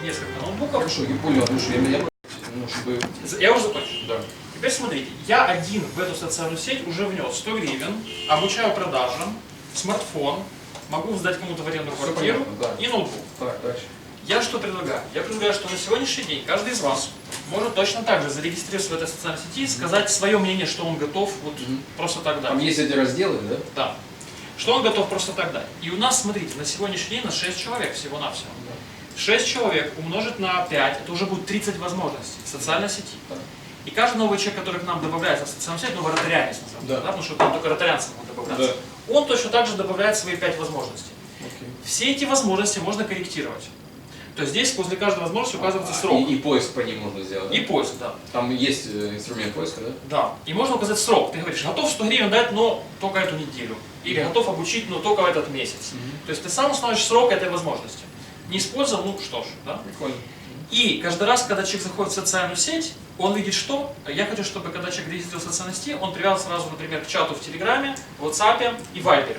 Несколько ноутбуков. Хорошо, я понял, потому что я уже закончил. Да. Теперь смотрите, я один в эту социальную сеть уже внес 100 гривен, обучаю продажам, смартфон, могу сдать кому-то в аренду квартиру и ноутбук. Так, дальше. Я что предлагаю? Я предлагаю, что на сегодняшний день каждый из вас может точно так же зарегистрироваться в этой социальной сети, сказать свое мнение, что он готов вот просто так дать. Там есть эти разделы, да? Да. Что он готов просто так дать. И у нас, смотрите, на сегодняшний день на 6 человек всего-навсего. 6 человек умножить на 5, это уже будет 30 возможностей в социальной сети. И каждый новый человек, который к нам добавляется в социальную сеть, ротарианец, да, потому что там только ротарианцам он добавляется, он точно так же добавляет свои 5 возможностей. Все эти возможности можно корректировать. То есть здесь после каждой возможности указывается срок. И поиск по ним можно сделать, да? И поиск, да. Там есть инструмент поиска, да? Да. И можно указать срок. Ты говоришь, готов 100 гривен дать, но только эту неделю. Или готов обучить, но только в этот месяц. То есть ты сам установишь срок этой возможности. Не использовал, ну что ж, да? Прикольно. И каждый раз, когда человек заходит в социальную сеть, он видит что? Я хочу, чтобы когда человек регистрируется в социальной сети, он привязан сразу, например, к чату в Телеграме, WhatsApp и Viber.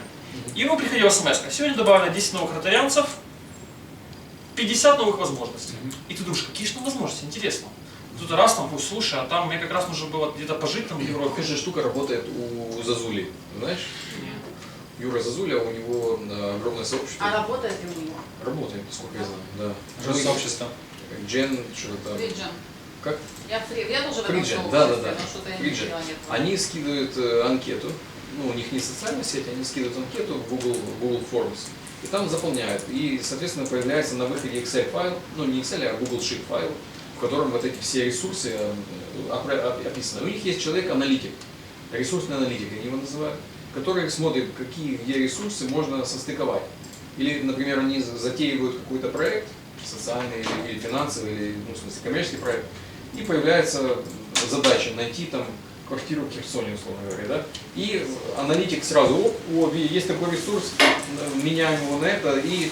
И ему приходила смс: сегодня добавлено 10 новых ротарианцев, 50 новых возможностей. И ты думаешь, какие же там возможности, интересно. Тут раз там, пусть, слушай, а там мне как раз нужно было где-то пожить там в Европе. Такая же штука работает у Зазули, знаешь? Нет. Юра Зазуля, у него огромное сообщество. А работает ли у него? Работает, насколько я знаю, да. Что за сообщество? Джен, что-то там. Фриджен. Как? Я тоже в этом Фриджен, сообществе, да. но что-то я не Фриджен. видела, нет. Они скидывают анкету, ну у них не социальная сеть, они скидывают анкету в Google Forms. И там заполняют. И, соответственно, появляется на выходе Excel файл, ну не Excel, а Google Sheet файл, в котором вот эти все ресурсы описаны. У них есть человек-аналитик, ресурсный аналитик, они его называют, который смотрит, где ресурсы можно состыковать. Или, например, они затеивают какой-то проект, социальный или финансовый, или, ну, в смысле, коммерческий проект, и появляется задача найти там квартиру в Херсоне, условно говоря, да? И аналитик сразу, есть такой ресурс, меняем его на это, и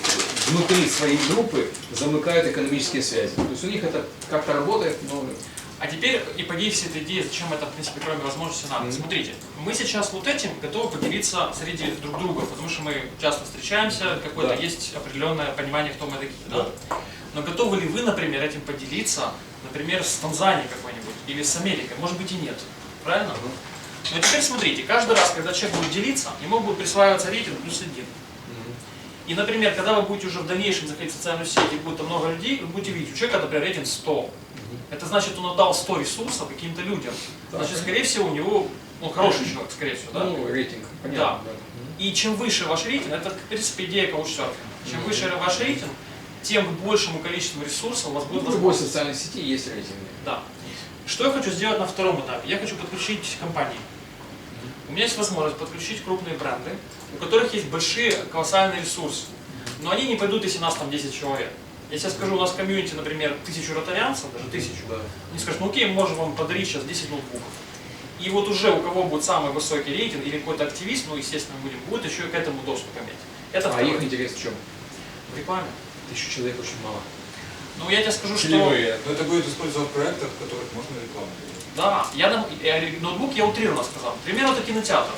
внутри своей группы замыкают экономические связи. То есть у них это как-то работает, но... А теперь ипогей всей этой идеи, зачем это, в принципе, кроме возможности надо. Смотрите, мы сейчас вот этим готовы поделиться среди друг друга, потому что мы часто встречаемся, какое-то есть определенное понимание, кто мы такие. Да? Но готовы ли вы, например, этим поделиться, например, с Танзанией какой-нибудь или с Америкой? Может быть и нет. Правильно? Но теперь смотрите, каждый раз, когда человек будет делиться, ему будет присваиваться рейтинг +1. И, например, когда вы будете уже в дальнейшем заходить в социальную сеть и будет там много людей, вы будете видеть, у человека, например, рейтинг 100. Это значит, он отдал 100 ресурсов каким-то людям. Значит, скорее всего, у него, ну, хороший человек, скорее всего, да? Ну, рейтинг, понятно. Да. И чем выше ваш рейтинг, это, в принципе, идея каучсерфинга. Чем выше ваш рейтинг, тем к большему количеству ресурсов у вас будет возможность. В любой социальной сети есть рейтинг. Да. Что я хочу сделать на втором этапе? Я хочу подключить компании. У меня есть возможность подключить крупные бренды, у которых есть большие колоссальные ресурсы. Но они не пойдут, если нас там 10 человек. Если я скажу, у нас в комьюнити, например, 1000 ротарианцев, даже 1000, они скажут, ну окей, мы можем вам подарить сейчас 10 ноутбуков. И вот уже у кого будет самый высокий рейтинг, или какой-то активист, ну естественно будет еще и к этому доступ иметь. Это а их интерес в чем? В рекламе. 1000 человек очень мало. Ну я тебе скажу, что... Но это будет использоваться в проектах, в которых можно рекламу делать. Да, ноутбук я утрированно сказал. Пример это кинотеатр.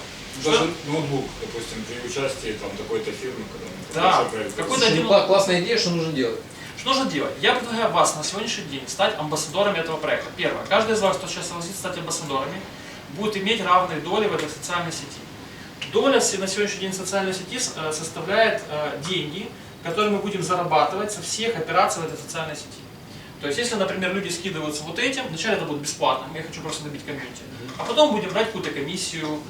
Даже ноутбук, допустим, при участии там такой-то фирмы, да, какой-то классная идея, что нужно делать? Что нужно делать? Я предлагаю вас на сегодняшний день стать амбассадорами этого проекта. Первое. Каждый из вас, кто сейчас согласится стать амбассадорами, будет иметь равные доли в этой социальной сети. Доля на сегодняшний день социальной сети составляет деньги, которые мы будем зарабатывать со всех операций в этой социальной сети. То есть, если, например, люди скидываются вот этим, вначале это будет бесплатно, я хочу просто добить комьюнити, а потом будем брать какую-то комиссию,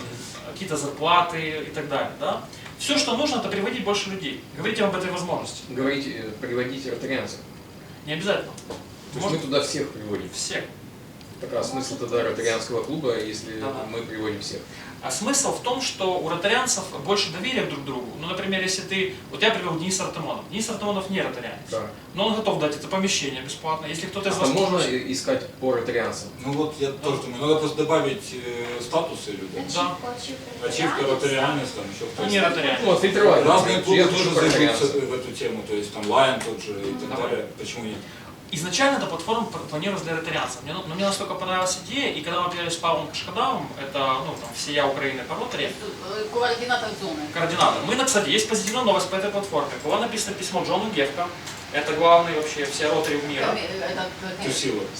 какие-то зарплаты и так далее. Да? Все, что нужно, это приводить больше людей. Говорите об этой возможности. Приводите ротарианцев. Не обязательно. То есть мы туда всех приводим? Всех. Так, а смысл тогда ротарианского клуба, если мы приводим всех? А смысл в том, что у ротарианцев больше доверия друг к другу. Ну, например, если ты... Вот я привел Дениса Артамонова. Денис Артамонов не ротарианец. Да. Но он готов дать это помещение бесплатно. Если кто-то из вас... можно искать по ротарианцам? Ну вот я тоже думаю, надо просто добавить статусы людей. Да. Ачивка, ротарианец, там еще кто-то. Не ротарианец. Ну, фильтровать. Разные клубы тоже зайдутся в эту тему, то есть там Lion тот же и так далее. Почему нет? изначально эта платформа планировалась для ротарианцев. Но мне настолько понравилась идея, и когда мы общались с Павлом Кашкадавом, это ну, там, всея Украины по Ротари, Координатор зоны. координатор. Мы, кстати, есть позитивная новость по этой платформе. Было написано письмо Джону Гефка, это главный вообще все Ротари мира.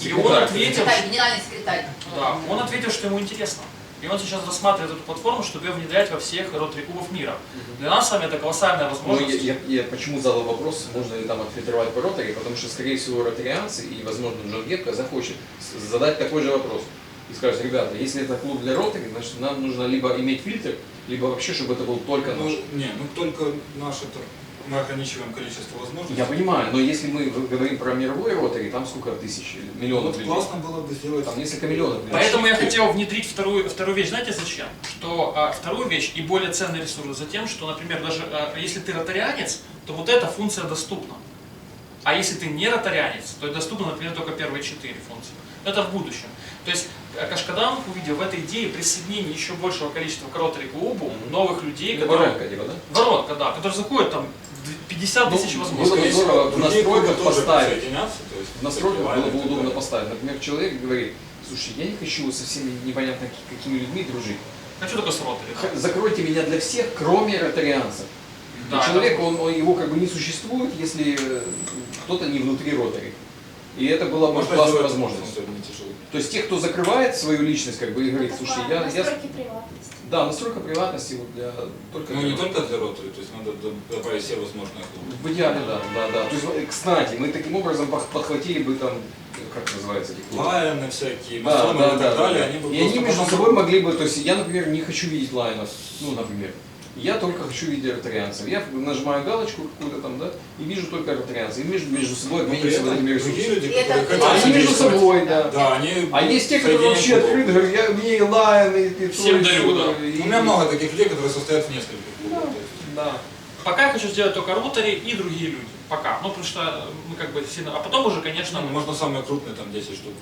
И он ответил, генеральный секретарь. да, он ответил, что ему интересно. И он сейчас рассматривает эту платформу, чтобы ее внедрять во всех ротари-клубов мира. Для нас с вами это колоссальная возможность. Я почему задал вопрос, можно ли там отфильтровать по ротари, потому что, скорее всего, ротарианцы и, возможно, Джон Гетка захочет задать такой же вопрос. И скажет, ребята, если это клуб для ротари, значит нам нужно либо иметь фильтр, либо вообще, чтобы это был только наш. Только наш это. Мы ограничиваем количество возможностей. Я понимаю, но если мы говорим про мировой ротари, там сколько тысяч, миллионов людей? Классно было бы сделать. Там несколько миллионов людей. Поэтому я хотел внедрить вторую вещь. Знаете зачем? Что вторую вещь и более ценный ресурс за тем, что, например, даже если ты ротарианец, то вот эта функция доступна. А если ты не ротарианец, то доступны, например, только первые 4 функции. Это в будущем. То есть Кашкадам увидел в этой идее присоединение еще большего количества к ротари-клубу новых людей, которые... Воронка, типа, да? Воронка, да, которые заходят там 50 тысяч возможностей. Было бы здорово в настройках поставить. В настройках было бы удобно поставить. Например, человек говорит, слушай, я не хочу со всеми непонятно какими людьми дружить. Хочу только с ротари. Закройте меня для всех, кроме ротарианцев. Да, человек, его как бы не существует, если кто-то не внутри ротари. И это была бы классная возможность. То есть те, кто закрывает свою личность, как бы и говорит, слушай, настройки приватности. Да, настройка приватности вот для только. Ну не только для ротари, то есть надо добавить все возможные клубы. В идеале, да. То есть, кстати, мы таким образом подхватили бы там, как называется эти клубы? Лайны всякие, масоны и так далее, они бы и они между собой могли бы, то есть я, например, не хочу видеть лайнов, ну, например. Я только хочу видеть ротарианцев. Я нажимаю галочку какую-то там, да, и вижу только ротарианцев. И между собой обмениваются этими другие люди, ресурсами. которые хотят Они между собой, да. Да, они А есть те, которые вообще открыты, говорят, мне и лайн, и всем дарю, да. У меня много таких людей, которые состоят в нескольких клубах. Да. Пока я хочу сделать только ротари и другие люди. Пока. Ну, потому что мы как бы сильно... А потом уже, конечно... Можно самые крупные, там 10 штук.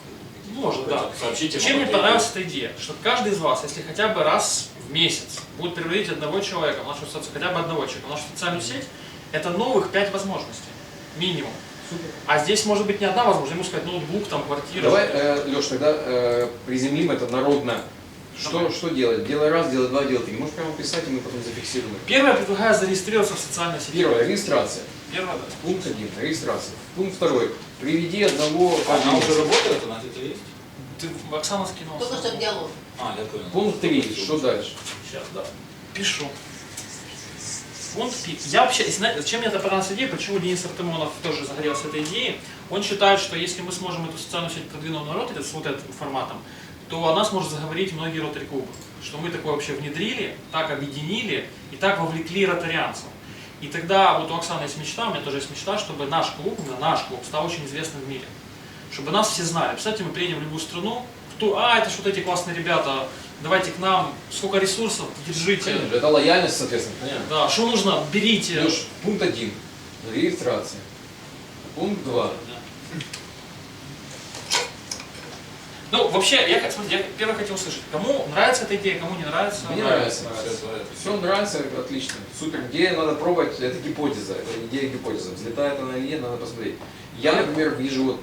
Можно, да. Сообщите. Чем мне понравилась эта идея? Что каждый из вас, если хотя бы раз в месяц будет приводить одного человека в нашу социальную, хотя бы одного человека в нашу социальную сеть, это новых 5 возможностей. Минимум. Супер. А здесь может быть не одна возможность, ему сказать ноутбук, там, квартира. Давай, Леш, тогда приземлим это народно. Что делать? Делай раз, делай два, делай три. Можешь прямо писать, и мы потом зафиксируем. Первое, я предлагаю зарегистрироваться в социальной сети. Первое, регистрация. Первое, да. Пункт 1, регистрация. Пункт 2, приведи одного... Она уже работает, она где-то есть? Ты Оксана скинула. Только что диалог. Я понял. Пункт 3, что дальше? Сейчас, да. Пишу. Пункт 5. Я вообще, зачем мне это понравилась идея, почему Денис Артемонов тоже загорелся этой идеей? Он считает, что если мы сможем эту социальную сеть продвинуть на Ротари с вот этим форматом, то о нас может заговорить многие ротари-клубы. Что мы такое вообще внедрили, так объединили и так вовлекли ротарианцев. И тогда вот у Оксаны есть мечта, у меня тоже есть мечта, чтобы наш клуб стал очень известным в мире. Чтобы нас все знали. Представьте, мы приедем в любую страну, это что-то эти классные ребята, давайте к нам, сколько ресурсов, держите. Конечно, это лояльность, соответственно, понятно. Да, что нужно, берите. Леш, пункт 1, регистрация. Пункт 2. Ну, вообще, я первое хотел услышать, кому нравится эта идея, кому не нравится. Мне нравится. Все нравится, отлично. Супер. Идея надо пробовать, это гипотеза, это идея гипотеза. Взлетает она или нет, надо посмотреть. Я, например, вижу вот,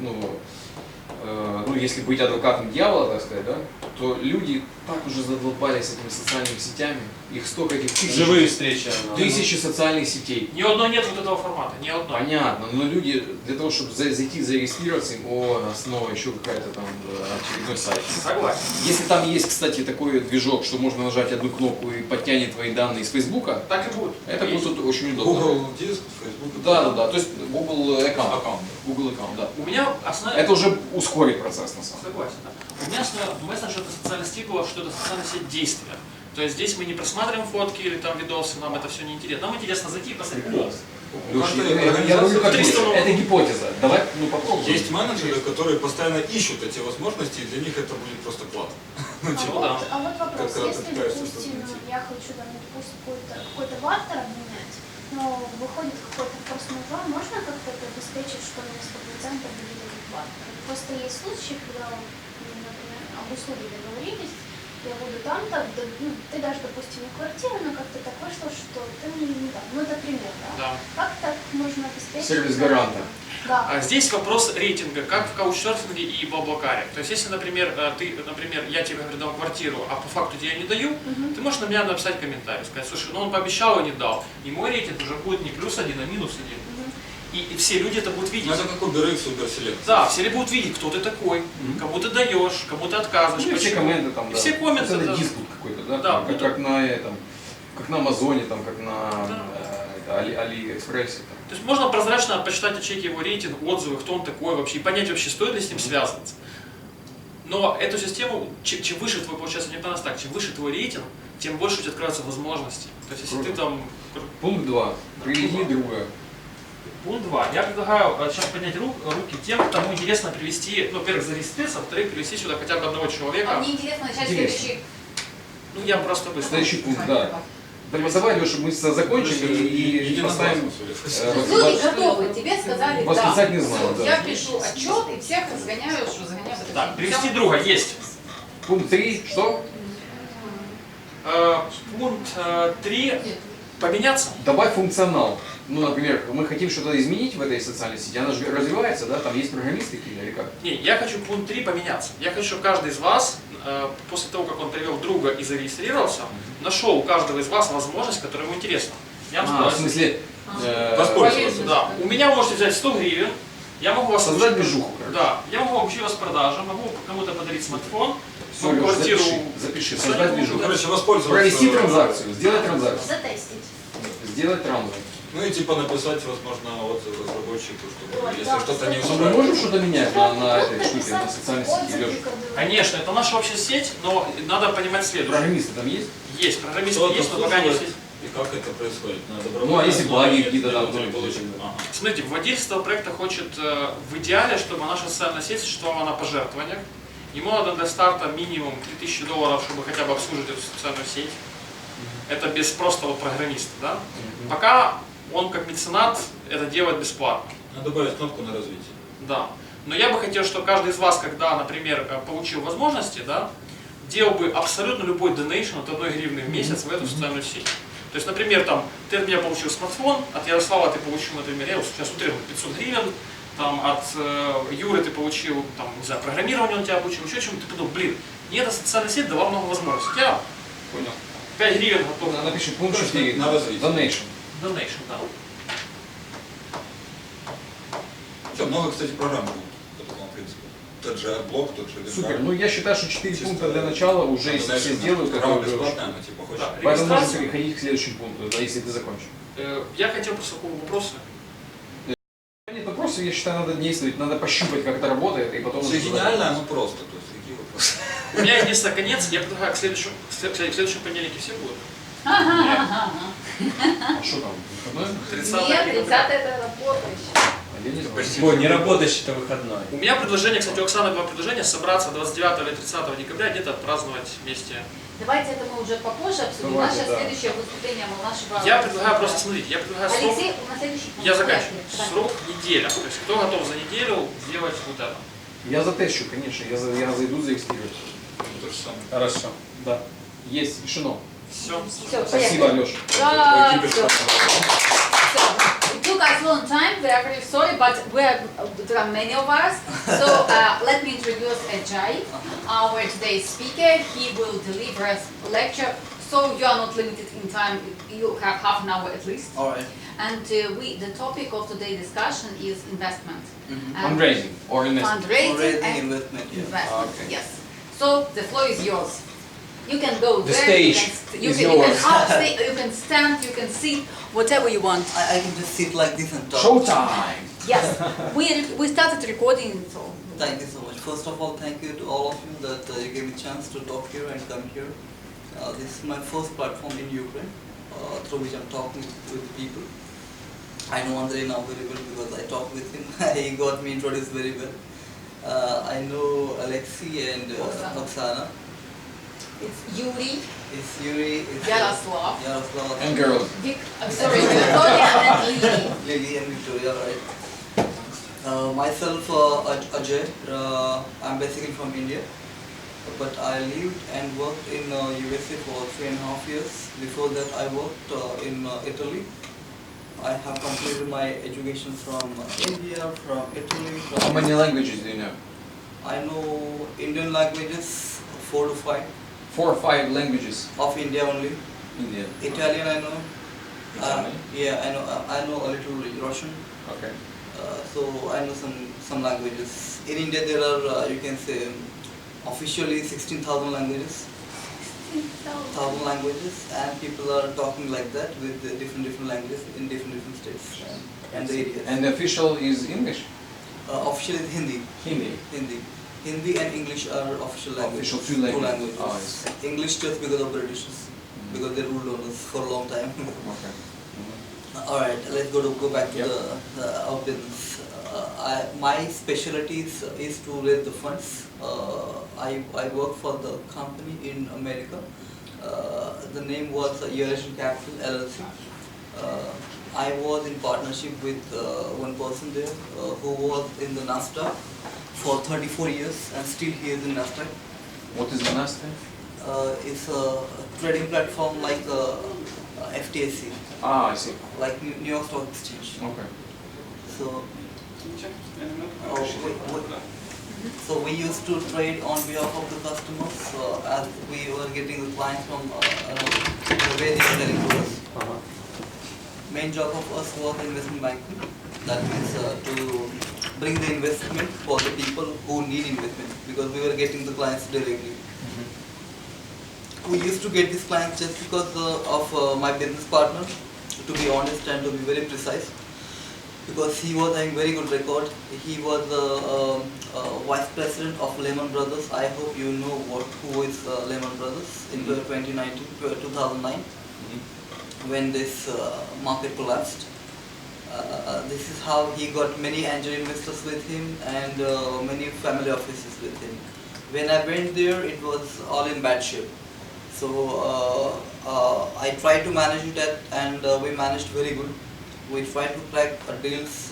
если быть адвокатом дьявола, так сказать, да, то люди так уже задолбались этими социальными сетями, их столько этих живые встречи. Тысячи социальных сетей. Ни одной нет вот этого формата, ни одной. Понятно, но люди для того, чтобы зайти зарегистрироваться, снова еще какая-то там очередной сайт. Согласен. Если там есть, кстати, такой движок, что можно нажать одну кнопку и подтянет твои данные из Фейсбука, так и будет. это будет очень удобно. Google диск, Facebook. Да, то есть Google аккаунт. Google аккаунт, да. У меня основная... Это уже ускорит процесс на самом деле. Согласен, да. У меня основной месседж, что это социальная сеть была, что это социальная сеть действия. То есть здесь мы не просматриваем фотки или там видосы, нам это все не интересно. Нам интересно зайти и посмотреть. Я говорю, как это гипотеза. Давай, попробуем. Есть менеджеры, которые постоянно ищут эти возможности, и для них это будет просто клад. А вот вопрос, Как раз если, такая допустим, я хочу, допустим, какой-то бартер обменять, но выходит какой-то форс-мажор, можно как-то это обеспечить, что на 100% будет этот бартер? Просто есть случаи, когда, например, об услуге договорились, я буду там-то, ну, ты даже, допустим, не квартиру, но как-то так вышло, что ты мне не дал. Ну, это пример, да? Да. Как так можно обеспечить? Сервис гаранта. Да. А здесь вопрос рейтинга, как в каучсерфинге и Блаблакаре. То есть, если, например, я тебе говорю, дам квартиру, а по факту тебе не даю, ты можешь на меня написать комментарий, сказать, слушай, ну он пообещал, а не дал. И мой рейтинг уже будет не +1, а -1. И все люди это будут видеть. Ну, это как Uber X, Uber Select. Да, все люди будут видеть, кто ты такой, кому ты даешь, кому ты отказываешь. Ну, и все комменты там, да. Все комменты, это да. диспут какой-то, да? Да, как, как на Амазоне, там, как на Алиэкспрессе. То есть можно прозрачно почитать ячейки его рейтинг, отзывы, кто он такой вообще, и понять вообще, стоит ли с ним связываться. Но эту систему, чем выше твой, получается, мне понравилось так, чем выше твой рейтинг, тем больше у тебя открываются возможности. То есть если ты там... Пункт 2. Приведи друга. Пункт 2. Я предлагаю сейчас поднять руки тем, кому интересно привести, ну, во-первых, зарегистрироваться, во-вторых, привести сюда хотя бы одного человека. А мне интересно начать следующий. Ну, я просто быстро. Следующий пункт, да. Давай, Леша, мы закончим и поставим... Люди готовы, тебе сказали да. Восклицать не знаю, Всё, да. я пишу отчет и всех разгоняю, что загоняю. Так, привести друга есть. Пункт 3, что? Пункт 3. Поменяться. Добавь функционал. Ну, например, мы хотим что-то изменить в этой социальной сети, она же развивается, да? Там есть программисты какие-то или как? Не, я хочу пункт 3 поменяться. Я хочу, чтобы каждый из вас, после того, как он привел друга и зарегистрировался, нашел у каждого из вас возможность, которая ему интересна. Я вам В смысле... Воспользоваться. Да. У меня вы можете взять 100 гривен, я могу вас Создать обучить- движуху, короче. Да, я могу обучить вас продажам, могу кому-то подарить смартфон, Всё, Лёш, квартиру. запиши, создать Ну, движуху. короче, воспользоваться. Провести транзакцию, сделать транзакцию, Затестить. сделать транзакцию. Ну и типа написать, возможно, отзыв разработчику, чтобы Ой, если да, что-то не кстати. Мы устраивает. можем что-то менять на этой Написать штуке, на социальной сети, отзыв, Леша? рекомендовать. Конечно, это наша общая сеть, но надо понимать следующее. Программисты там есть? Есть, программисты Кто-то есть, но пока не обслуживает, все. и как это происходит? На Ну, а добровольной если основе, баги если какие-то там, люди то получат. есть, Ага. Смотрите, владельство проекта хочет в идеале, чтобы наша социальная сеть существовала на пожертвованиях. Ему надо для старта минимум $3000, чтобы хотя бы обслуживать эту социальную сеть. Это без просто вот программиста, да? Пока он как меценат это делает бесплатно. Надо добавить кнопку на развитие. Да. Но я бы хотел, чтобы каждый из вас, когда, например, получил возможности, да, делал бы абсолютно любой донейшн от 1 гривны в месяц в эту социальную сеть. То есть, например, там, ты от меня получил смартфон, от Ярослава ты получил, например, я вот сейчас утрирую 500 гривен, там, от Юры ты получил, там, не знаю, программирование он тебя обучил, еще чему-то, ты подумал, блин, мне эта социальная сеть дала много возможностей. Я Понял. 5 гривен готов. Напиши пункт 4. На развитие. Donation. Донейшн, да. Все, много, кстати, программ будет по такому принципу. Тот же блок, тот же Супер. Ну, я считаю, что 4 пункта для начала уже, если все сделают, как программа я говорю, бесплатная, но типа хочешь. Да. поэтому можно Регистрация. переходить к следующему пункту, да, если ты закончишь. Я хотел просто вопросы. Нет вопросов, я считаю, надо действовать, надо пощупать, как это работает, и потом... Все уже гениально, но просто. То есть какие вопросы? У меня единственный конец, я предлагаю к следующему понедельнике все будут. А что там, выходной? 30 Нет, декабря. 30 это работающий. А я не знаю. Ой, не работающий-то выходной. У меня предложение, кстати, у Оксаны было предложение собраться 29 или 30 декабря, где-то отпраздновать вместе. Давайте это мы уже попозже обсудим. Давайте, Наше да. следующее выступление нашего... Я предлагаю просто, смотрите, я предлагаю срок, Алексей, на следующий... я заканчиваю, срок неделя. То есть кто готов за неделю сделать вот это? Я затещу, конечно, я зайду зарегистрировать. То же самое. Хорошо. Да. Есть, решено. Все. Все, Спасибо, Алеша. Да, Ой, всё. So, it took us a long time, we are very sorry, but there are many of us. So let me introduce Ajai, our today's speaker. He will deliver us a lecture, so you are not limited in time, you have half an hour at least. All right. And the topic of today's discussion is investment. And Fundraising or investment. fundraising Fundraising, and investment, yeah. investment, Okay. yes. So the floor is yours. You can go The there, stage you is can, yours. you can stand, you can sit, whatever you want. I can just sit like this and talk. Showtime! Yes, we started recording, so Thank you so much. First of all, thank you to all of you that you gave me a chance to talk here and come here. This is my first platform in Ukraine through which I'm talking with people. I know Andrei now very well because I talked with him. He got me introduced very well. I know Alexei and Oksana. it's Yuri, It's Yuri. It's Yaroslav, Yaroslav. And girls. I'm sorry, Victoria and Lily. Lily and Victoria, right? Myself, Ajay. I'm basically from India. but I lived and worked in USA for 3.5 years. Before that, I worked in Italy. I have completed my education from India, from Italy. How many languages do you know? I know Indian languages, 4 to 5. 4 or 5 languages. Of India only. India. Italian I know. Italian? Yeah, I know a little Russian. Okay. So I know some languages. In India there are, you can say, officially 16,000 languages. 1,000 languages, and people are talking like that with different languages in different states and the areas. And the official is English? Official is Hindi. Hindi and English are official languages. Official two languages. Two Oh, yes. English just because of Britishers, because they ruled on us for a long time. Okay. Alright, let's go back to our business. My specialty is to raise the funds. I work for the company in America. The name was Ukrainian Capital LLC. I was in partnership with one person there who was in the NASDAQ for 34 years, and still he is in NASDAQ. What is the NASDAQ? It's a trading platform like FTSE. Ah, I see. Like New York Stock Exchange. Okay. So, we used to trade on behalf of the customers as we were getting the clients from the way they were selling to us. Main job of us was investment banking. That means to bring the investment for the people who need investment, because we were getting the clients directly. We used to get these clients just because of my business partner, to be honest and to be very precise, because he was having very good record. He was the vice president of Lehman Brothers. I hope you know who is Lehman Brothers in 2009, when this market collapsed. This is how he got many angel investors with him and many family offices with him. When I went there, it was all in bad shape. So I tried to manage it, and we managed very good. We tried to crack deals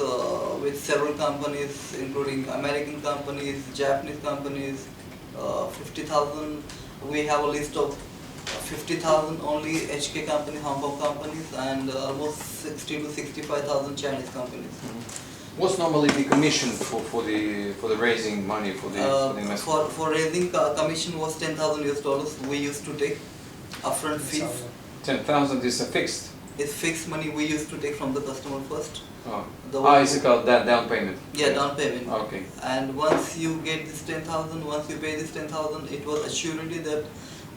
with several companies, including American companies, Japanese companies, 50,000. We have a list of 50,000 only HK companies, Hong Kong companies, and almost 60 to 65,000 Chinese companies. What's normally the commission for the raising money for the investment? For raising commission was $10,000 we used to take upfront fees. 10,000 is a fixed. It's fixed money we used to take from the customer first. Oh, is it called that down payment? Yeah, down payment. Okay. And once you get this 10,000, once you pay this 10,000, it was assuredly that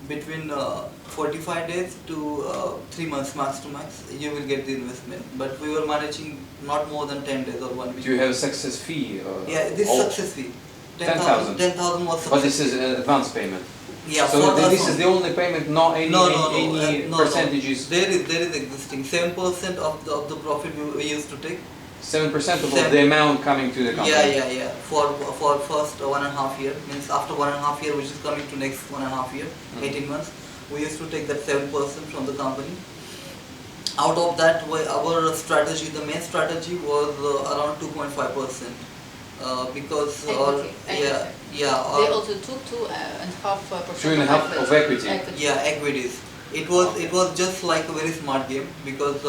between 45 days to 3 months max to max, you will get the investment. But we were managing not more than 10 days or 1 week. Do you have a success fee? Yeah, this success fee. 10,000. 10,000 was success. But this is an advance payment. Yeah, so this is the only payment, not any percentages. There is existing 7% of the profit we used to take. 7% of the amount coming to the company. Yeah. For first 1.5 year, means after 1.5 year, which is coming to next 1.5 year, 18 months, we used to take that 7% from the company. Out of that, our strategy, the main strategy was around 2.5%. Because they also took 2.5%. 2.5% of equity. Yeah, equities. It was just like a very smart game, because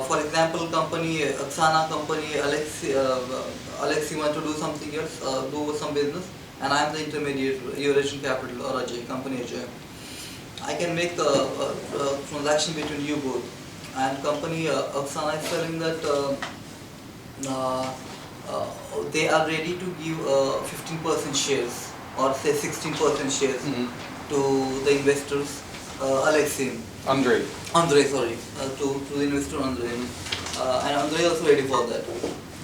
for example, company Oksana company Alexi want to do something else, do some business, and I am the intermediate, Eurasian Capital or Ajai, company Ajai. I can make a transaction between you both, and company Oksana is telling that they are ready to give 15% shares or say 16% shares to the investors, Andre, sorry, to the investor Andre, and Andre also ready for that.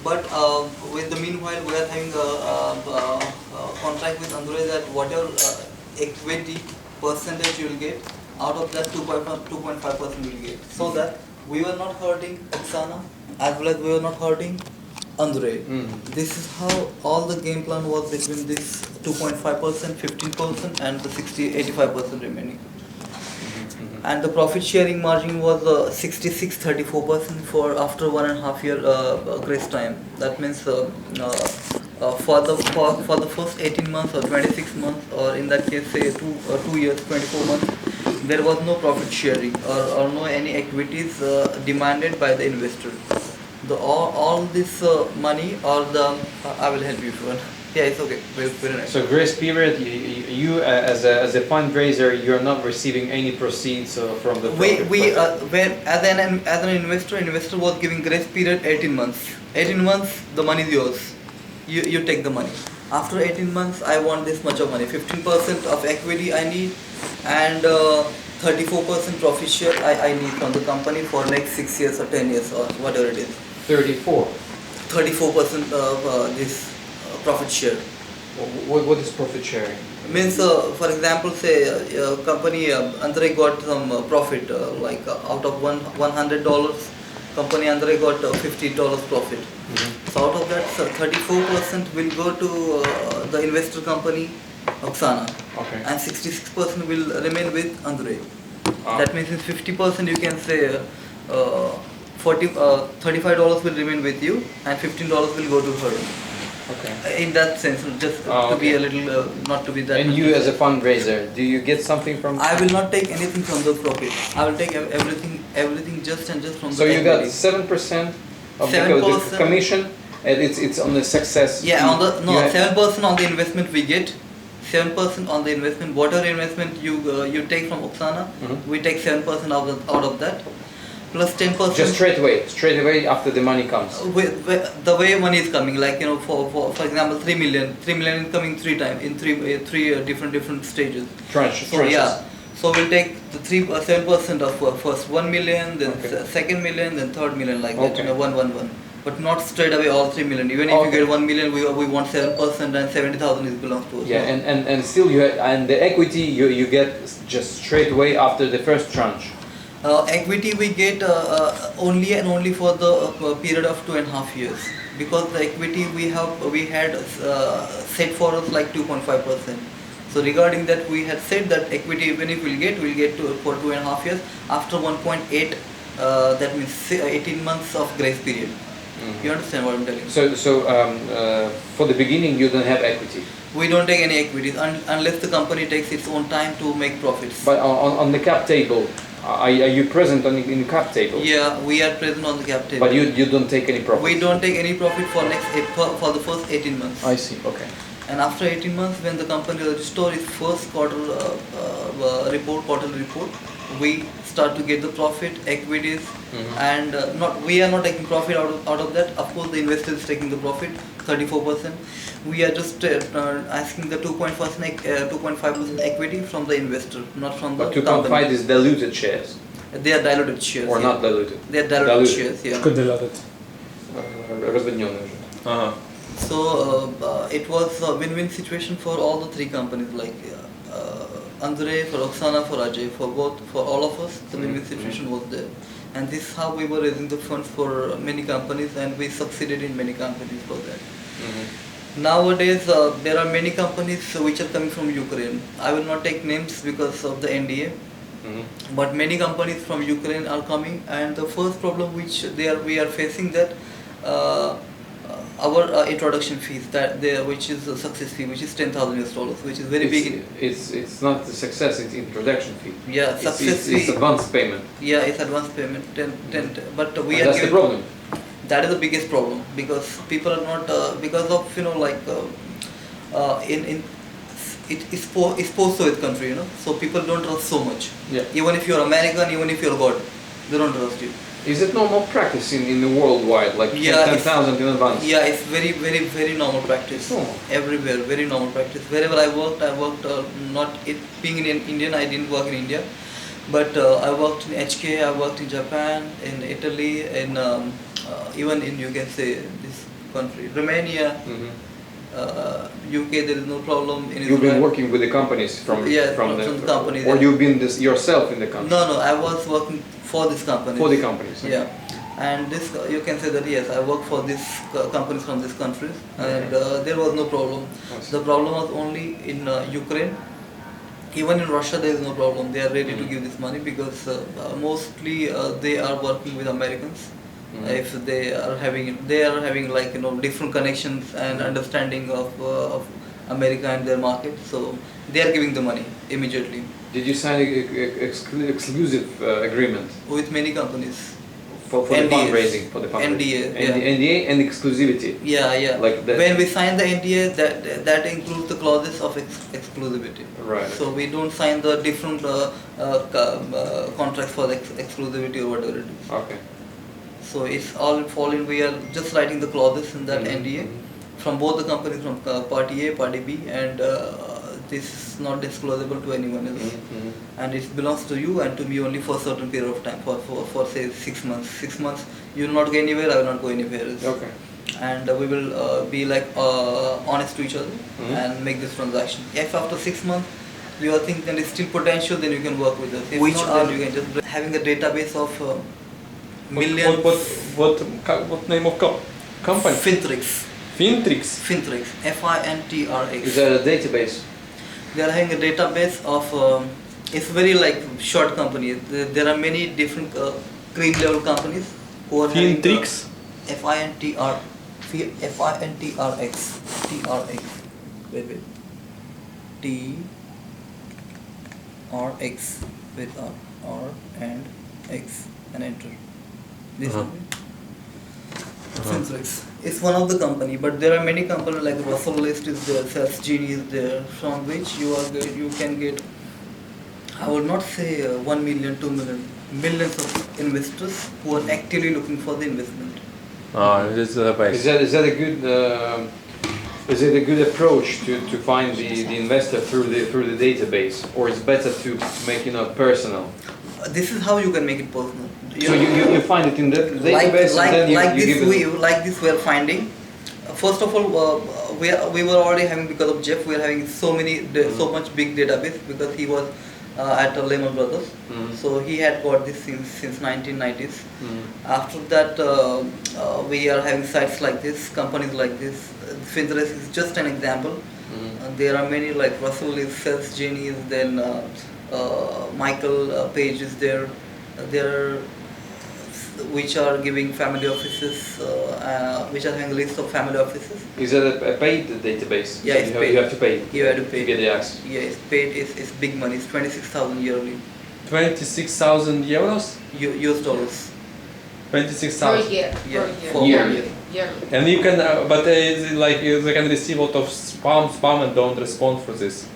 But with the meanwhile, we are having a contract with Andre that whatever equity percentage you will get, out of that 2.5% we will get, so that we were not hurting Oksana as well as we were not hurting Andre. This is how all the game plan was between this 2.5%, 15% and the 85% remaining. And the profit sharing margin was 66-34% for after 1.5 year grace time. That means for the first 18 months or 26 months, or in that case say 2 years, 24 months, there was no profit sharing or no any equities demanded by the investor. All this money or the I will help you if you want. Yeah, it's okay. Very nice. So grace period, you as a fundraiser, you are not receiving any proceeds from the profit. When as an investor was giving grace period 18 months. 18 months, the money is yours. You take the money. After 18 months, I want this much of money. 15% of equity I need, and 34% profit share I need from the company for next 6 years or 10 years or whatever it is. 34% of this profit share. What is profit sharing? Means, for example, say company Andre got some profit like out of $100, company Andre got $50 profit. Mm-hmm. So out of that, 34% will go to the investor company Oksana, okay, and 66% will remain with Andre. Ah. That means in 50% you can say $35 will remain with you and $15 will go to her. Okay. In that sense, just to be a little, not to be that. And you as a fundraiser, do you get something from? I will not take anything from the profit. I will take everything just from the. So you got 7% of the commission, and it's on the success. Yeah, on the 7% on the investment we get. 7% on the investment. Whatever investment you take from Oksana, mm-hmm, we take 7% out of that. Plus 10%. Just straight away after the money comes. The way money is coming, like for example, 3 million is coming 3 times in three different stages. Tranches. So yeah, so we'll take the 7% of first 1 million, then okay, second million, then third million, like okay, that. 1, but not straight away all 3 million. Even if okay, you get 1 million, we want 7%, and 70,000 is belongs to us. Yeah, and still and the equity you get just straight away after the first tranche. Equity we get only and only for the period of 2.5 years, because the equity we had set for us like 2.5%. So regarding that, we had said that equity even if we'll get for 2.5 years. After 1.8, that means 18 months of grace period. Mm-hmm. You understand what I'm telling you? So for the beginning you don't have equity. We don't take any equities unless the company takes its own time to make profits. But on the cap table, are you present in the cap table? Yeah, we are present on the cap table. But you don't take any profit? We don't take any profit for for the first 18 months. I see, okay. And after 18 months, when the company restores its first quarterly report, we start to get the profit, equities, mm-hmm, and we are not taking profit out of that. Of course, the investor is taking the profit, 34%. We are just asking the 2.5% equity from the investor, not from the company. But 2.5 is diluted shares? They are diluted shares. Or yeah, not diluted? They are diluted shares, yeah. Разводненные уже. Ага. So it was a win-win situation for all the 3 companies, like Andre, for Oksana, for Ajay, for all of us. The win-win situation was there, and this is how we were raising the funds for many companies, and we succeeded in many companies for that. Mm-hmm. Nowadays, there are many companies which are coming from Ukraine. I will not take names because of the NDA, mm-hmm, but many companies from Ukraine are coming, and the first problem which we are facing that our introduction fees, which is a success fee, which is $10,000, which is very big. It's not the success; it's introduction fee. Yeah, success fee. It's advance payment. Yeah, it's advance payment. But we are. That's the problem. That is the biggest problem, because people are not because of it's post-Soviet country, so people don't trust so much. Yeah. Even if you're American, even if you're God, they don't trust you. Is it normal practice in the worldwide, like 10,000 in advance? Yeah, it's very, very, very normal practice. Oh. Everywhere, very normal practice. Wherever I worked not being Indian, I didn't work in India, but I worked in HK, I worked in Japan, in Italy, in even in, you can say, this country, Romania, mm-hmm, UK. There is no problem. In You've been working with the companies from the companies, or you've been yourself in the company? No, I was working for this company. For the companies. Okay. Yeah, and this you can say that yes, I work for these companies from these countries, and there was no problem. The problem was only in Ukraine. Even in Russia, there is no problem. They are ready to give this money because mostly they are working with Americans. If they are having like different connections and understanding of America and their market, so they are giving the money immediately Did you sign an exclusive agreement with many companies. for the NDAs. fundraising for the fundraising? NDA, yeah. NDA and exclusivity. Yeah. Like that. When we sign the NDA, that includes the clauses of exclusivity. Right. So we don't sign the different contracts for the exclusivity or whatever it is. Okay. So it's all falling. We are just writing the clauses in that NDA from both the companies, from party A, party B, and this is not disclosable to anyone else. And it belongs to you and to me only for a certain period of time, for say 6 months. 6 months, you will not go anywhere, I will not go anywhere else. Okay. And we will be like honest to each other and make this transaction. If after 6 months you are thinking there is still potential, then you can work with us. If not, then you can just having a database of millions. What name of company? Fintrix. Fintrix. Fintrix. Fintrx. Is that a database? They are having a database of. It's very like short company. There are many different cream level companies who are Fintrix. Fintrx. TRX. Wait. TRX with R and X and enter. This one. Fintrix. It's one of the company, but there are many companies like Russell List is there, Sales Genie is there, from which you can get. I would not say 1 million, 2 million, millions of investors who are actively looking for the investment. Is that a good? Is it a good approach to find the investor through the database, or it's better to make it personal? This is how you can make it personal. So you find it in the database, and then you give it. Like this we are finding. First of all, we were already having, because of Jeff, we are having so much big database because he was at Lehman Brothers. So he had got this since 1990s. After that, we are having sites like this, companies like this. Fintrix is just an example. There are many like Russell is, Sales Genie, then Michael Page is there. There are which are giving family offices, which are having a list of family offices. Is that a paid database? Yeah, so it's paid. You have to pay. You have to pay. To get the access. Yeah, it's paid. It's big money. It's 26,000 yearly. 26,000 euros. US dollars. 26,000. year. Yeah, Per for year. one year. Yearly. And you can, but is it like they can receive a lot of spam and don't respond for this.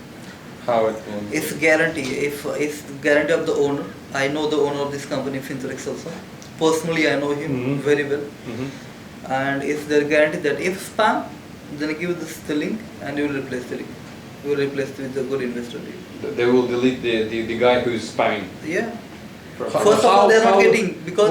How it will? It's guarantee. If it's guarantee of the owner. I know the owner of this company, Fintrix also. Personally, I know him very well. And it's their guarantee that if spam, then give this the link and you will replace the link. You will replace it with a good investor. They will delete the guy who is spamming. Yeah. First of all, they are not getting, because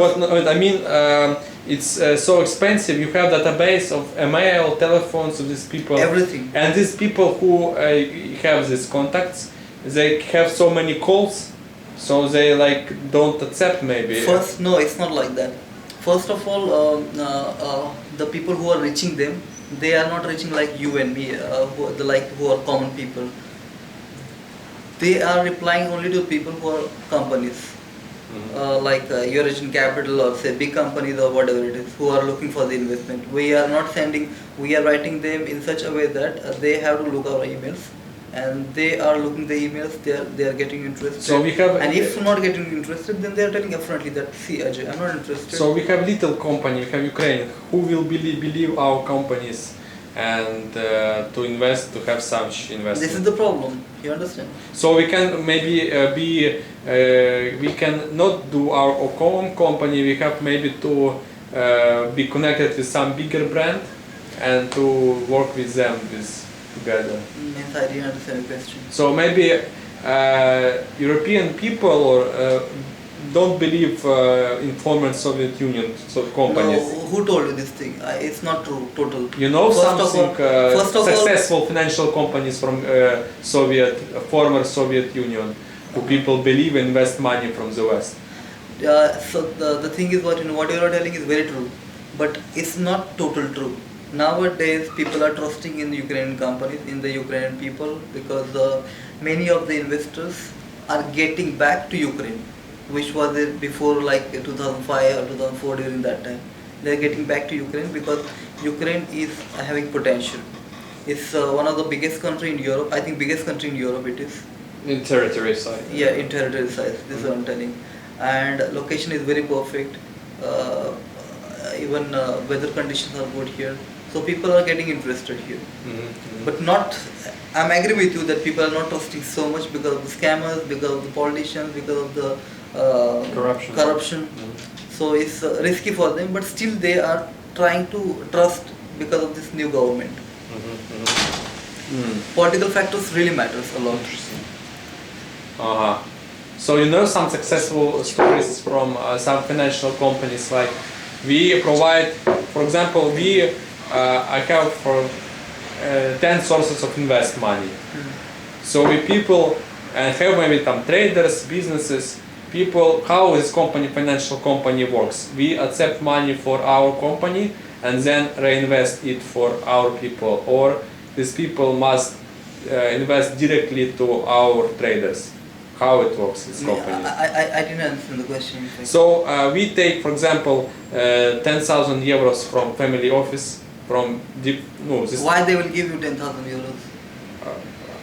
it's so expensive. You have database of email, telephones of these people. Everything. And these people who have these contacts, they have so many calls, so they like don't accept maybe. First, no, it's not like that. First of all, the people who are reaching them, they are not reaching like you and me, who are common people. They are replying only to people who are companies. Like Eurasian Capital or say big companies or whatever it is, who are looking for the investment. We are not sending, we are writing them in such a way that they have to look our emails, and they are looking the emails, they are getting interested. So we have, and if not getting interested, then they are telling upfrontly that, see Ajay, I'm not interested. So we have little company, we have Ukrainian, who will believe our companies and to invest, to have such investment. This is the problem, you understand? So we can maybe we can not do our own company, we have maybe to be connected with some bigger brand and to work with them together. Means I didn't understand the question. So maybe European people or don't believe in former Soviet Union companies. No, who told you this thing? It's not true, total. You know something successful all, financial companies from former Soviet Union, who people believe invest money from the West. So the thing is what you are telling is very true, but it's not total true. Nowadays people are trusting in the Ukrainian companies, in the Ukrainian people, because many of the investors are getting back to Ukraine, which was it before like 2005 or 2004 during that time. They're getting back to Ukraine because Ukraine is having potential. It's one of the biggest country in Europe. I think biggest country in Europe it is. In territory side. Yeah, in territory size. This is what I'm telling. And location is very perfect. Even weather conditions are good here. So people are getting interested here. But not. I'm agree with you that people are not trusting so much because of the scammers, because of the politicians, because of the corruption. So it's risky for them, but still they are trying to trust because of this new government. Political factors really matters a lot. Interesting. So you know some successful stories from some financial companies, like we provide, for example, I have for 10 sources of invest money. So we people have maybe some traders, businesses, people, how this company, financial company works. We accept money for our company and then reinvest it for our people, or these people must invest directly to our traders. How it works, this company? I didn't understand the question. So we take, for example, 10,000 euros from family office, from Why they will give you 10,000 euros?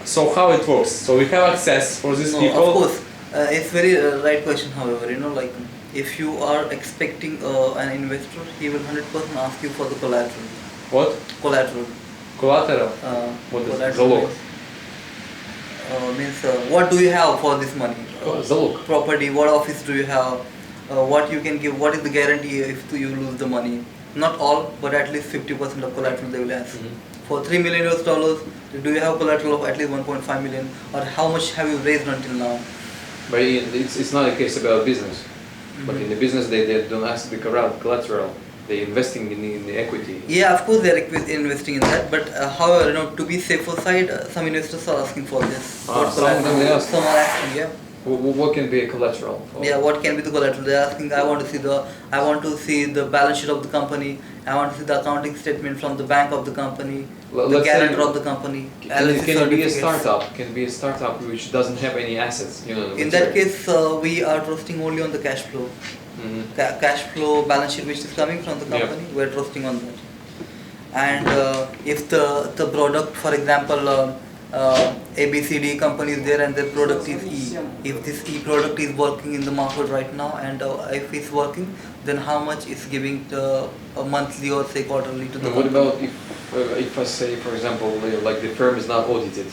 So how it works? So we have access for these people. Of course, it's very right question. However, like if you are expecting an investor, he will 100% ask you for the collateral. What? Collateral. Collateral? What is залог? Means what do you have for this money? Залог. Property. What office do you have? What you can give? What is the guarantee if you lose the money? Not all, but at least 50% of collateral they will ask. For $3 million, do you have collateral of at least 1.5 million, or how much have you raised until now? But it's not a case about business. But in the business, they don't ask the collateral. They're investing in the equity. Yeah, of course they're investing in that. But however, to be safer side, some investors are asking for this. Some are asking, yeah. What can be a collateral? Yeah, what can be the collateral? They're asking. I want to see the balance sheet of the company. I want to see the accounting statement from the bank of the company, the guarantor of the company. Can it be a startup? Can be a startup which doesn't have any assets. In that case, we are trusting only on the cash flow. Cash flow balance sheet which is coming from the company. We're trusting on that. And if the product, for example, ABCD company is there and their product is E. If this E product is working in the market right now, and if it's working, then how much is giving a monthly or say quarterly to the company? What about if I say, for example, like the firm is not audited,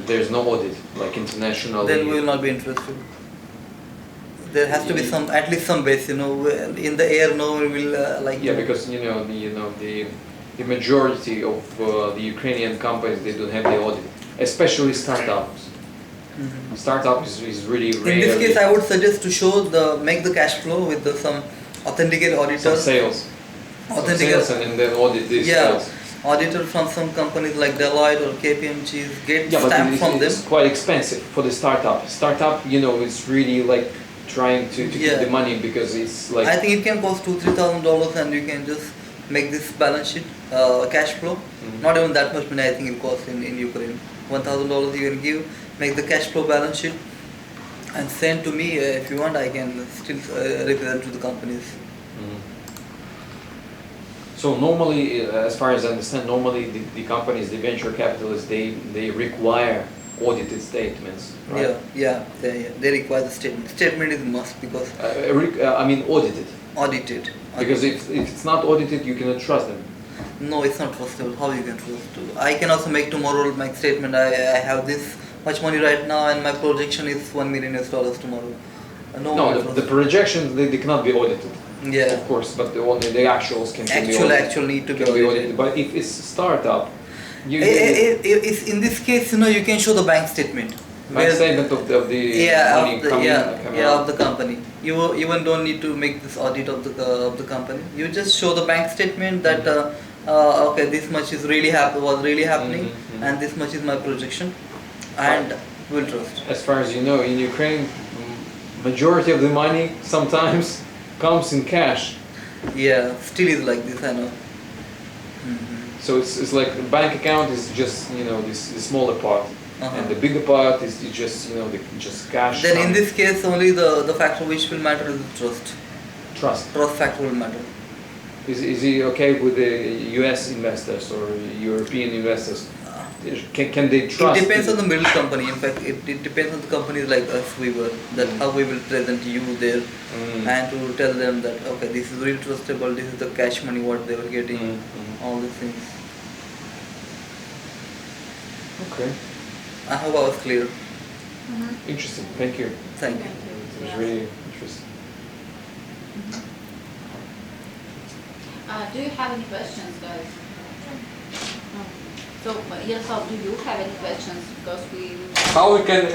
there's no audit, like international. Then we will not be interested. There has to be at least some base, in the air. No one will like. Yeah, because the majority of the Ukrainian companies, they don't have the audit, especially startups. Startup is really rare. In this case, I would suggest to make the cash flow with some authenticated auditor. Some sales. Authenticate. And then audit these sales. Auditor from some companies like Deloitte or KPMG, get stamp from them. It's quite expensive for the startup. Startup, it's really like trying to get the money because it's like. I think it can cost $2,000-3,000 and you can just make this balance sheet, cash flow. Not even that much money I think it costs in Ukraine. $1,000 you can give, make the cash flow balance sheet and send to me. If you want, I can still represent to the companies. So normally, as far as I understand, normally the companies, the venture capitalists, they require audited statements, right? They require the statement. Statement is a must because. Audited. Audited. Because if it's not audited, you cannot trust them. No, it's not trustable. How you can trust? I can also make tomorrow my statement. I have this much money right now, and my projection is $1 million tomorrow. No, the projections they cannot be audited. Yeah. Of course, but only the actuals can be audited. Actual need to be audited. But if it's a startup, it's in this case, you can show the bank statement. Bank statement of the money coming out. Of the company. You even don't need to make this audit of the company. You just show the bank statement that okay, this much is was really happening, and this much is my projection, and we'll trust. As far as you know, in Ukraine, majority of the money sometimes comes in cash. Yeah, still is like this, I know. So it's like the bank account is just this smaller part. And the bigger part is just just cash. Then in this case, only the factor which will matter is the trust. Trust. Trust factor will matter. Is he okay with the US investors or European investors? Can they trust? It depends on the middle company. In fact, it depends on the companies like us, that how we will present you there and to tell them that, okay, this is really trustable, this is the cash money what they were getting, all these things. Okay. I hope I was clear. Interesting. Thank you. Thank you. It was really interesting. Do you have any questions, guys? No. So, Yaroslav, do you have any questions? Because we... How we can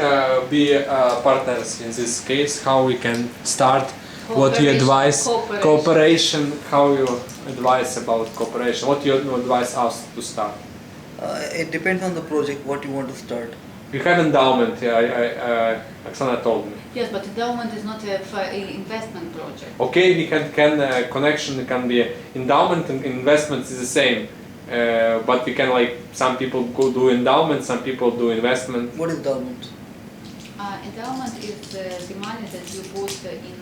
be partners in this case? How we can start? What you advise? Cooperation. How you advise about cooperation? What you advise us to start? It depends on the project, what you want to start. You have endowment. Oksana told me. Yes, but endowment is not an investment project. Okay, we can connection can be endowment and investment is the same, but we can, like, some people go do endowment, some people do investment. What is endowment? Endowment is the money that you put in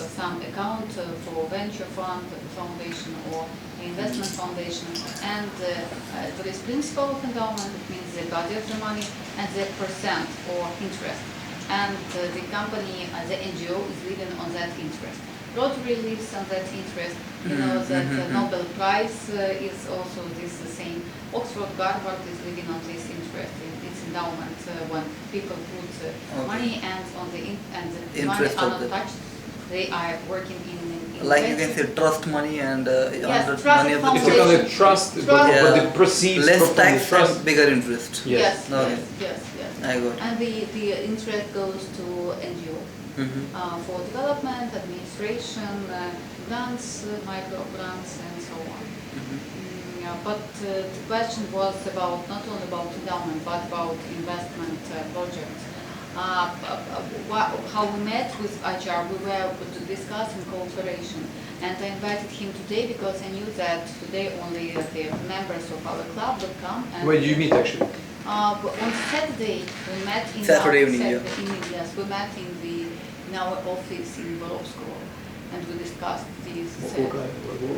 some account for venture fund, foundation, or investment foundation, and there is principal of endowment. It means the body of the money and the percent or interest, and the company, the NGO, is living on that interest. Rotary lives on that interest. You know that the Nobel Prize is also the same. Oxford, Harvard is living on this interest. It's endowment when people put money and on the money Interest are of not touched. They are working in like you can say trust money and yes, on the trust money of the foundation. It's called trust, but the proceeds less from tax the trust. and bigger interest. Yes, Okay. yes. I got it. And the interest goes to NGO for development, administration, grants, micro grants, and so on. But the question was about not only about endowment but about investment projects. How we met with Ajai, we were discussing cooperation, and I invited him today because I knew that today only the members of our club would come. And Where do you meet actually? on Saturday we met in Saturday our, evening, yes, we met in our office in Borovskoy, and we discussed this.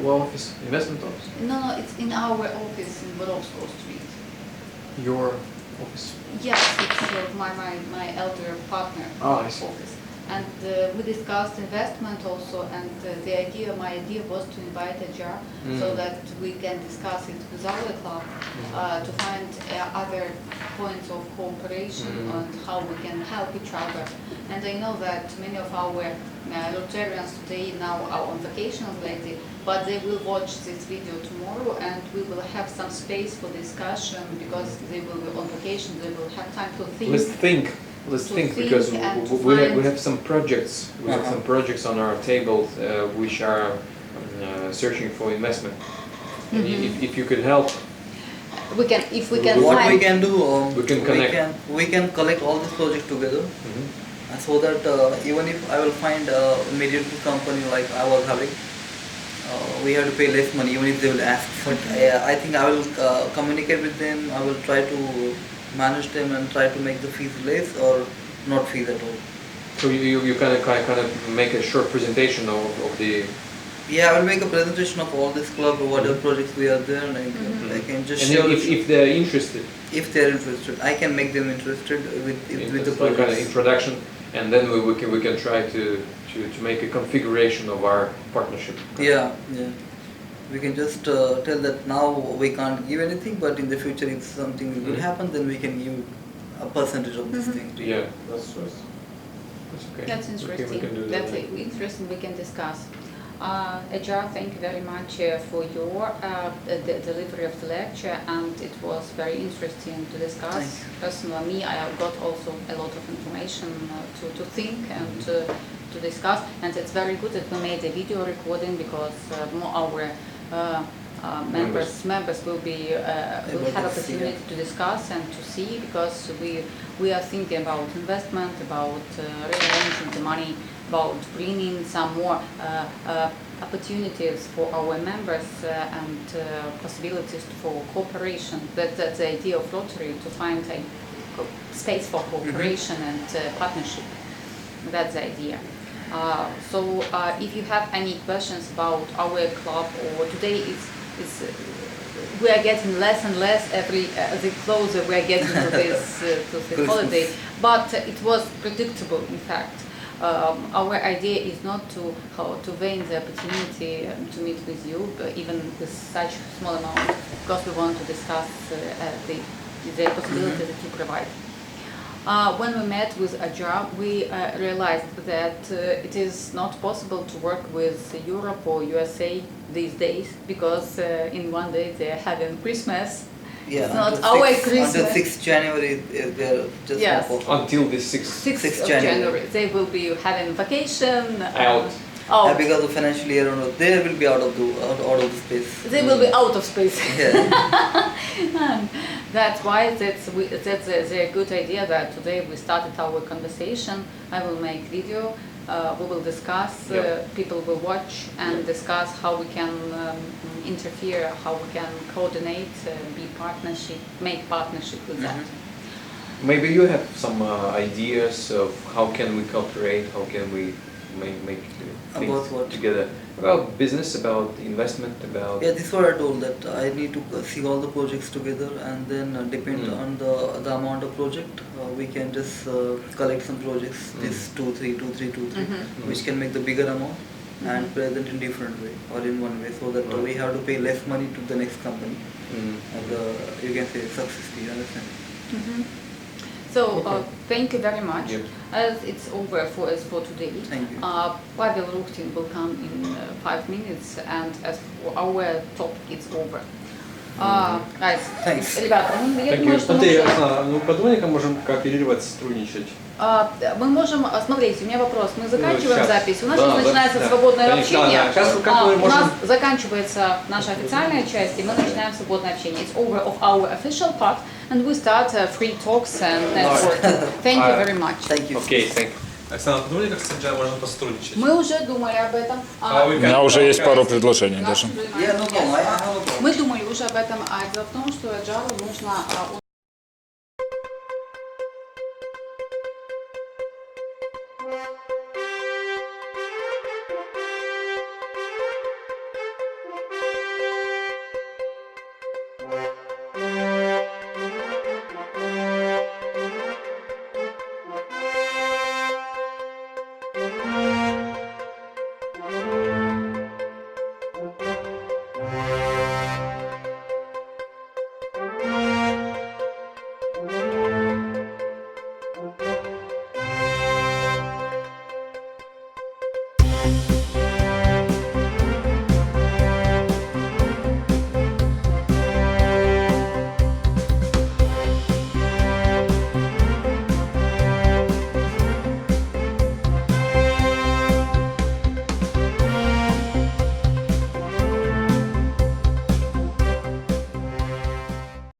What office? Investment office? No, it's in our office in Borovskoy Street. Your office? Yes, it's my elder partner I see. office. And we discussed investment also, and my idea was to invite Ajai so that we can discuss it with our club to find other points of cooperation and how we can help each other. And I know that many of our Rotarians today now are on vacation lately, but they will watch this video tomorrow, and we will have some space for discussion because they will be on vacation. They will have time to think. Let's think think because and we have some projects. We have some projects on our table which are searching for investment. And if you could help, We can, if we can what find. we can do, we can connect. we can collect all this project together, so that even if I will find a medium company like I was having, we have to pay less money even if they will ask. But I think I will communicate with them. I will try to manage them and try to make the fees less or not fees at all. So you kind of make a short presentation of the. Yeah, I will make a presentation of all this club or whatever projects we are there, and I can just And show if they're interested, if they are interested, I can make them interested with the kind of project. introduction, and then we can try to make a configuration of our partnership. Yeah. We can just tell that now we can't give anything, but in the future if something will happen, then we can give a percentage of this thing to you. Yeah, that's okay. That's interesting. Okay, we can do that. That's interesting. We can discuss. Ajai, thank you very much for your the delivery of the lecture, and it was very interesting to discuss. Thank you. Personally, I have got also a lot of information to think and to discuss, and it's very good that we made a video recording because our members will be will have opportunity to discuss and to see, because we are thinking about investment, about rearranging the money, about bringing some more opportunities for our members and possibilities for cooperation. That's the idea of Rotary, to find a space for cooperation and partnership. That's the idea. If you have any questions about our club, or today we are getting less and less the closer we are getting to this to the holiday, but it was predictable in fact. Our idea is not to vain the opportunity to meet with you, even with such small amount, because we want to discuss the possibility that you provide. When we met with Ajai, we realized that it is not possible to work with Europe or USA these days, because in one day they are having Christmas. Yeah, it's not our Christmas. Until 6th January, they are just Yes. not possible. Until the 6th. 6th of January. They will be having vacation. Out. Out. Because of financial year, they will be out of the space. They will be out of space. Yeah. That's why that's a good idea that today we started our conversation. I will make video. We will discuss. People will watch and discuss how we can interfere, how we can coordinate, make partnership with that. Maybe you have some ideas of how can we cooperate, how can we make things About what? together, about business, about investment, about Yeah, this is what I told, that I need to see all the projects together, and then depend on the amount of project, we can just collect some projects, this 2, 3, which can make the bigger amount and present in different way or in one way, so that we have to pay less money to the next company, and you can say success fee, you understand? So thank you very much. Yep. As it's over for us for today. Thank you. Pavel Rukhtin will come in 5 minutes, and as for our topic, it's over. Guys, Thanks. ребята, я думаю, что Смотри, Оксана, ну подумай, как можем кооперировать, сотрудничать. мы можем, смотрите, у меня вопрос, мы заканчиваем Сейчас. запись, у нас сейчас Да, начинается да. свободное Конечно, общение, да. Сейчас как мы у можем- нас заканчивается наша официальная часть, и мы начинаем свободное общение. It's over of our official part, and we start free talks and networking. Thank you very much. Thank you. Окей, thank you. Оксана, подумали, как с Ajai можно посотрудничать? Мы уже думали об этом. У меня уже есть пару предложений даже. Yeah, no problem. I have no problem. Мы думали уже об этом, а дело в том, что Ajai нужно